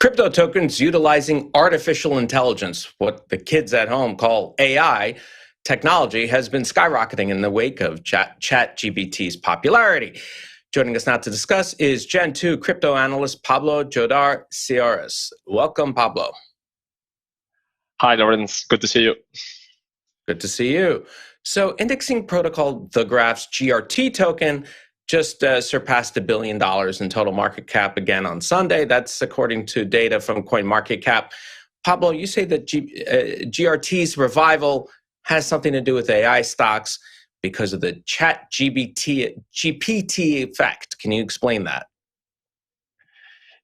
Crypto tokens utilizing artificial intelligence, what the kids at home call AI, technology has been skyrocketing in the wake of ChatGPT's popularity. Joining us now to discuss is GenTwo crypto analyst Pablo Jodar Seores. Welcome, Pablo. Hi, Lawrence. Good to see you. Good to see you. So indexing protocol The Graph's GRT token just surpassed $1 billion in total market cap again on Sunday. That's according to data from CoinMarketCap. Pablo, you say that GRT's revival has something to do with AI stocks because of the ChatGPT effect. Can you explain that?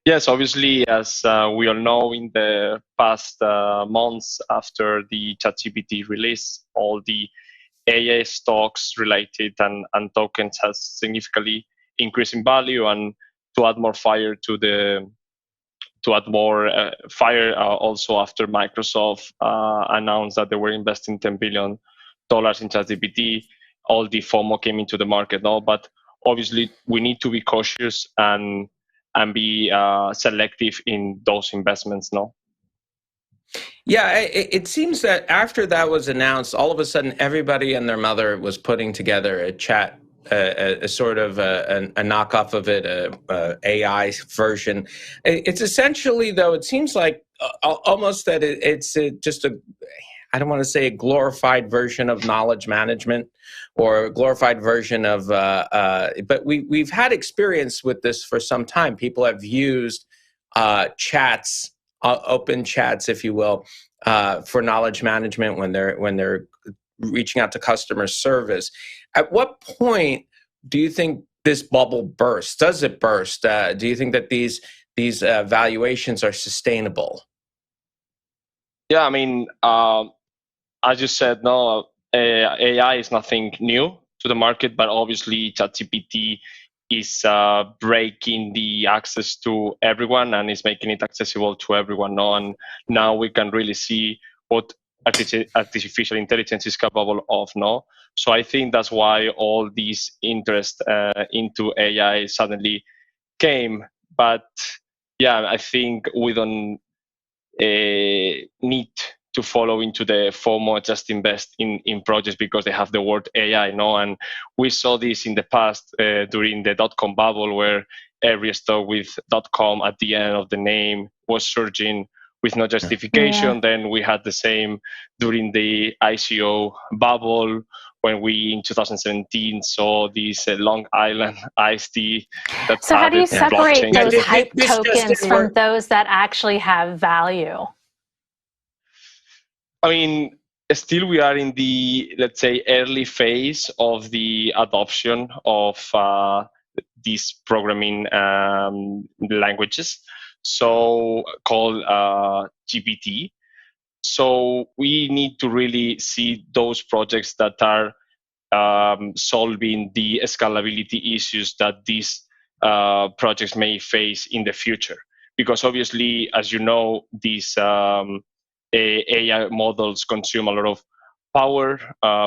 Yes, obviously, as we all know, in the past months after the ChatGPT release, all the AI stocks related and tokens has significantly increased in value, and to add more fire also after Microsoft announced that they were investing $10 billion in ChatGPT, all the FOMO came into the market now. But obviously, we need to be cautious and be selective in those investments now. Yeah, it seems that after that was announced, all of a sudden everybody and their mother was putting together a chat, a sort of a knockoff of it, a AI version. It's essentially, though, it seems like almost that it's just I don't want to say a glorified version of knowledge management or a glorified version of, but we've had experience with this for some time. People have used chats, open chats, if you will, for knowledge management when they're reaching out to customer service. At what point do you think this bubble bursts? Does it burst? Do you think that these valuations are sustainable? Yeah, I mean, as you said, no, AI is nothing new to the market, but obviously ChatGPT is breaking the access to everyone and is making it accessible to everyone now. And now we can really see what artificial intelligence is capable of now. So I think that's why all this interest into AI suddenly came. But yeah, I think we don't need to follow into the FOMO, just invest in projects because they have the word AI, no? And we saw this in the past during the dot-com bubble, where every stock with .com at the end of the name was surging with no justification. Yeah. Then we had the same during the ICO bubble, when we in 2017 saw this Long Island iced tea. So how do you separate those hype tokens from those that actually have value? I mean, still we are in the, let's say, early phase of the adoption of these programming languages, so called GPT. So we need to really see those projects that are solving the scalability issues that these projects may face in the future. Because obviously, as you know, these AI models consume a lot of power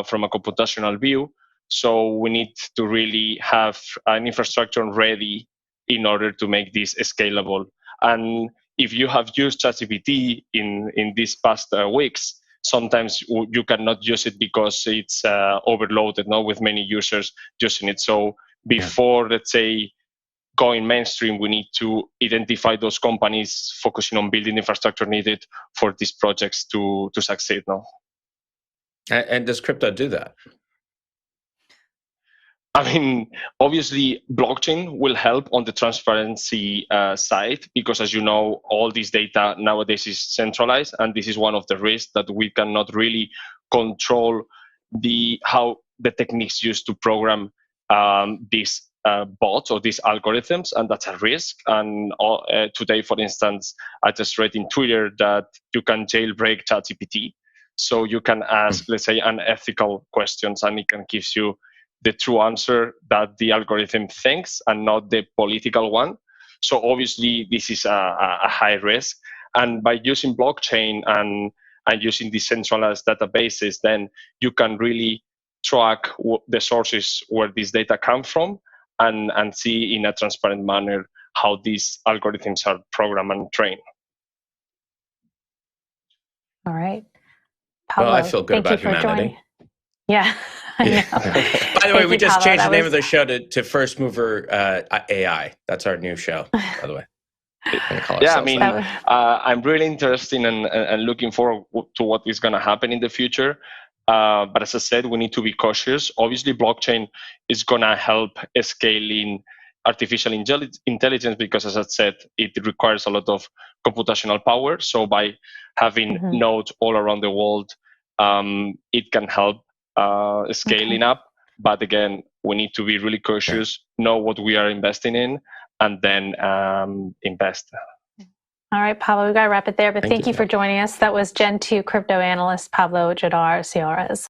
from a computational view. So we need to really have an infrastructure ready in order to make this scalable. And if you have used ChatGPT in these past weeks, sometimes you cannot use it because it's overloaded now with many users using it. So before, let's say, going mainstream, we need to identify those companies focusing on building infrastructure needed for these projects to succeed now. And does crypto do that? I mean, obviously, blockchain will help on the transparency side, because, as you know, all this data nowadays is centralized, and this is one of the risks, that we cannot really control how the techniques used to program these bots or these algorithms, and that's a risk. And today, for instance, I just read in Twitter that you can jailbreak ChatGPT, so you can ask, let's say, unethical questions, and it can give you the true answer that the algorithm thinks and not the political one. So obviously this is a high risk. And by using blockchain and using decentralized databases, then you can really track the sources where this data come from and see in a transparent manner how these algorithms are programmed and trained. All right. Pablo, well, I feel good about humanity. Yeah, I know. By the way, we just changed the name of the show to First Mover AI. That's our new show, by the way. Yeah, I mean, I'm really interested and looking forward to what is going to happen in the future. But as I said, we need to be cautious. Obviously, blockchain is going to help scaling artificial intelligence because, as I said, it requires a lot of computational power. So by having nodes all around the world, it can help scaling up. But again, we need to be really cautious, know what we are investing in, and then invest. All right, Pablo, we've got to wrap it there, but thank you for joining us. That was Gen2 crypto analyst Pablo Jodar Seores.